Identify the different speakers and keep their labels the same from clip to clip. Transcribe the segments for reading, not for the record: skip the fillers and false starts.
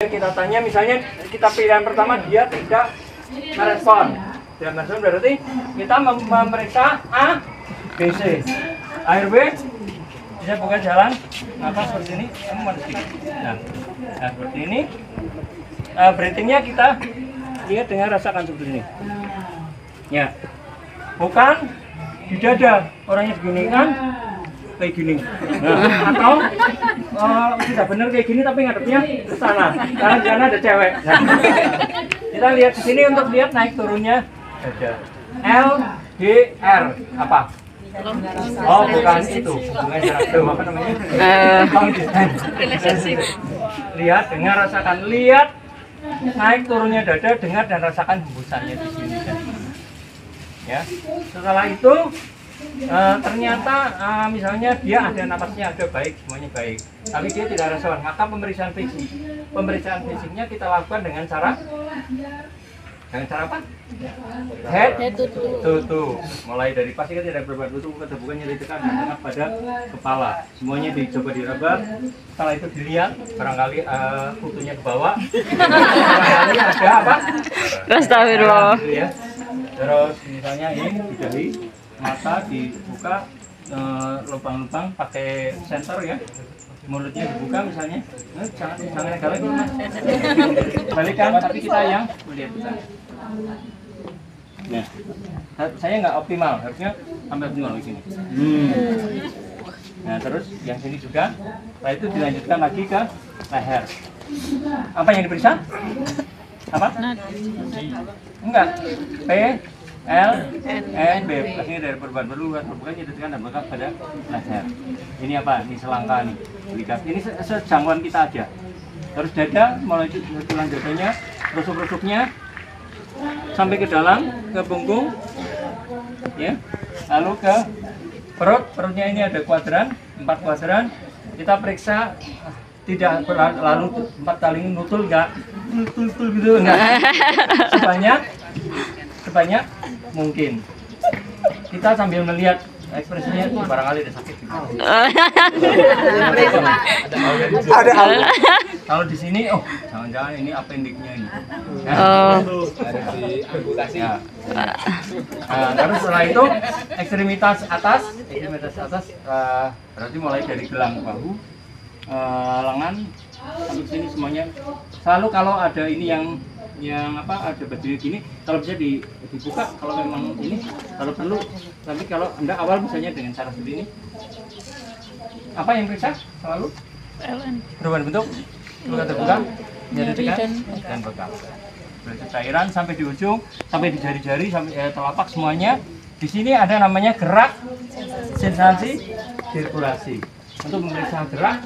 Speaker 1: Kita tanya, misalnya kita pilihan pertama dia tidak merespon. Tidak merespon berarti kita memeriksa A, B, C. Air B, bisa buka jalan, apa seperti ini, kamu mana sih? Nah, seperti ini. Breathingnya kita lihat dengan rasakan seperti ini. Ya, bukan di dada, orangnya begini kan, kayak gini. Nah, atau tidak benar kayak gini tapi ngadepnya ke sana, karena di sana ada cewek. Nah, kita lihat di sini untuk lihat naik turunnya dada. L, D, R apa? Oh, bukan itu. Apa namanya? Lihat, dengar, rasakan. Lihat naik turunnya dada, dengar dan rasakan hembusannya di sini. Ya. Setelah itu ternyata misalnya dia ada napasnya ada baik, semuanya baik, tapi dia tidak respon, maka pemeriksaan fisiknya kita lakukan dengan cara apa? Head to. Mulai dari pasti kan tidak berbuat butuh, bukannya ditekan pada kepala, semuanya dicoba diraba. Setelah itu dilihat, barangkali kutunya ke bawah, barangkali ada apa?
Speaker 2: Astagfirullah.
Speaker 1: Ya. Terus misalnya ini di dahi, mata dibuka, lubang-lubang pakai sensor ya, mulutnya dibuka misalnya. Jangan galak dulu mas, balikan, tapi kita yang melihat kita. Nah, saya nggak optimal, harusnya sampai optimal di sini. Nah terus yang sini juga, setelah itu dilanjutkan lagi ke leher. Apa yang diperiksa? Apa? Enggak. P, L, N, B. Pastinya dari perubahan berluas, bukan ditekan dan bakal pada leher. Ini apa? Ini selangka nih. Ini sejangkauan kita aja. Terus dada, mulai tulang dadanya, rusuk-rusuknya sampai ke dalam, ke punggung, ya. Lalu ke perut. Perutnya ini ada kuadran, 4 kuadran. Kita periksa. Tidak lalu 4 kali nutul enggak, nutul gitu enggak, sebanyak mungkin. Kita sambil melihat ekspresinya itu barangkali ada sakit gitu. Kalau di sini, oh jangan-jangan ini appendiknya ini. Ya. Terus setelah itu ekstremitas atas berarti mulai dari gelang bahu, lengan sampai sini semuanya. Selalu kalau ada ini yang apa, ada bajunya gini, kalau bisa dibuka kalau memang ini, kalau perlu. Tapi kalau Anda awal misalnya dengan cara seperti ini, apa yang periksa selalu? Perubahan bentuk, luka terbuka, nyeri tekan dan bekal. Berarti cairan sampai di ujung, sampai di jari-jari, sampai telapak semuanya. Di sini ada namanya gerak, sensasi, sirkulasi. Untuk memeriksa gerak,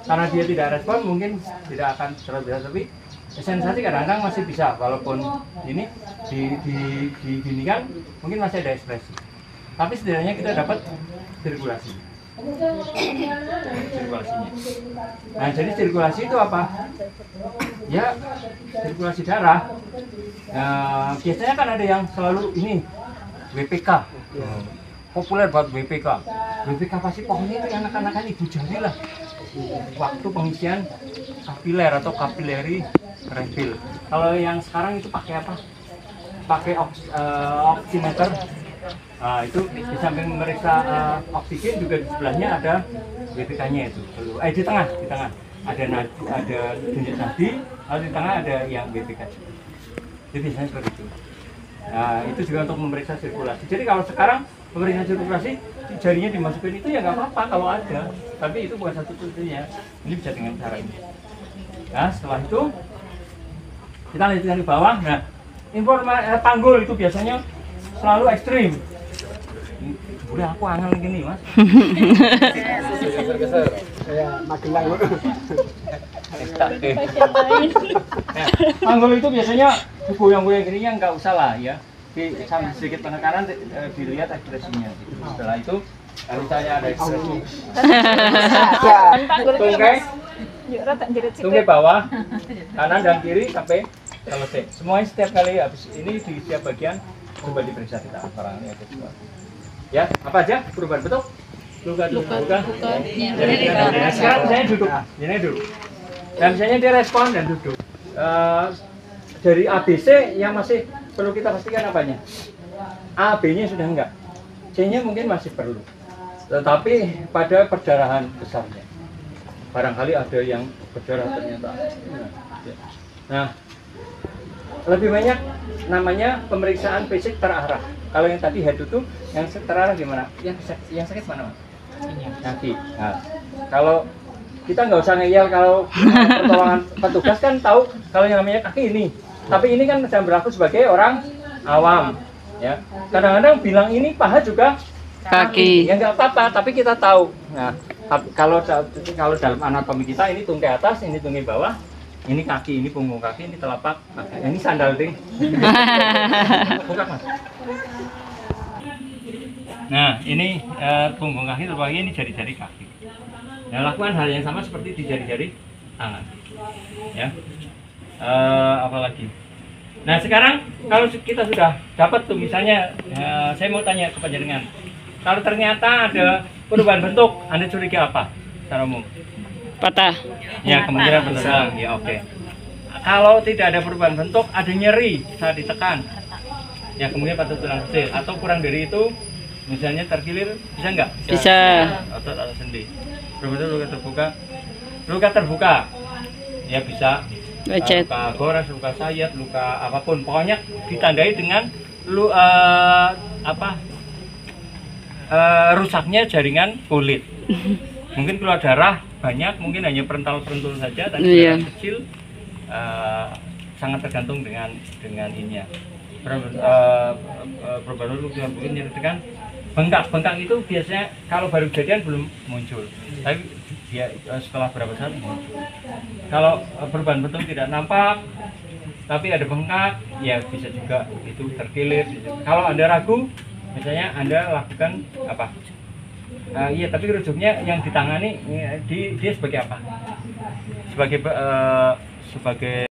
Speaker 1: karena dia tidak respon mungkin tidak akan terbiasa, tapi sensasi kadang-kadang masih bisa, walaupun ini diginikan mungkin masih ada ekspresi, tapi setidaknya kita dapat sirkulasinya. Nah jadi sirkulasi itu apa? Ya sirkulasi darah. Biasanya kan ada yang selalu ini WPK, populer buat WPK. WPK pasti pohonnya itu yang anak-anakan ibu jari lah, waktu pengisian kapiler atau kapilari refill. Kalau yang sekarang itu pakai apa? Pakai oximeter. Nah, itu di samping memeriksa oksigen juga di sebelahnya ada WPK-nya itu. Di tengah ada denyut nadi, lalu di tengah ada yang WPK. Jadi biasanya seperti itu. Nah, itu juga untuk memeriksa sirkulasi. Jadi kalau sekarang pemeriksa sirkulasi, jarinya dimasukin itu ya nggak apa-apa kalau ada, tapi itu bukan satu-satunya. Ini bisa dengan cara ini. Nah, setelah itu kita lanjutkan di bawah. Nah, panggul itu biasanya selalu ekstrim. Udah aku angel gini mas.
Speaker 3: Geser-geser. Ya, magelang.
Speaker 1: Panggul itu biasanya goyang-goyang gini yang nggak usah lah ya. Sambil sedikit penekanan dilihat ekspresinya. Setelah itu misalnya ada ekspresi tungkai bawah, kanan dan kiri sampai selesai. Semuanya setiap kali habis ini di setiap bagian coba diperiksa kita barangnya ada dua. Ya, apa aja perubahan bentuk? Luka. Sekarang saya duduk. Ini dulu. Nah, misalnya dia respon dan duduk. Dari ABC yang masih perlu kita pastikan apanya? A, B-nya sudah enggak. C-nya mungkin masih perlu. Tetapi pada perdarahan besarnya. Barangkali ada yang berdarah ternyata. Nah, lebih banyak namanya pemeriksaan fisik terarah. Kalau yang tadi head itu yang terarah gimana? Yang sakit mana, Mas? Kaki. Nah, kalau kita nggak usah ngeyel kalau pertolongan petugas kan tahu kalau yang namanya kaki ini. Tapi ini kan sedang berlaku sebagai orang awam, ya. Kadang-kadang bilang ini paha juga
Speaker 2: Kaki.
Speaker 1: Ya nggak apa-apa, tapi kita tahu. Nah, kalau dalam anatomi kita ini tungkai atas, ini tungkai bawah, ini kaki, ini punggung kaki, ini telapak, ini sandal ding. Buka, Mas. Nah, ini punggung kaki, telapak kaki, ini jari-jari kaki. Nah, lakukan hal yang sama seperti di jari-jari tangan. Ya. Apalagi. Nah, sekarang kalau kita sudah dapat tuh misalnya, saya mau tanya ke panjenengan. Kalau ternyata ada perubahan bentuk, Anda curiga apa secara umum?
Speaker 2: Patah.
Speaker 1: Ya, kemungkinan bentuk. Ya, oke. Kalau tidak ada perubahan bentuk, ada nyeri saat ditekan. Ya, kemungkinan patah tulang kecil atau kurang dari itu, misalnya terkilir, bisa nggak?
Speaker 2: Bisa.
Speaker 1: Otot atau sendi. Betul luka terbuka. Luka terbuka. Ya bisa.
Speaker 2: Lecet.
Speaker 1: Luka gores, luka sayat, luka apapun. Pokoknya ditandai dengan rusaknya jaringan kulit. Mungkin keluar darah banyak, mungkin hanya perental-perentul saja, tapi
Speaker 2: Iya.
Speaker 1: kecil sangat tergantung dengan ininya. Perubahan mungkin nyeritakan bengkak itu biasanya kalau baru kejadian belum muncul, tapi dia setelah berapa saat muncul. Kalau perubahan bentuk tidak nampak, tapi ada bengkak, ya bisa juga itu terkilir. Kalau Anda ragu, misalnya Anda lakukan apa? Iya, tapi rujuknya yang ditangani dia sebagai apa? Sebagai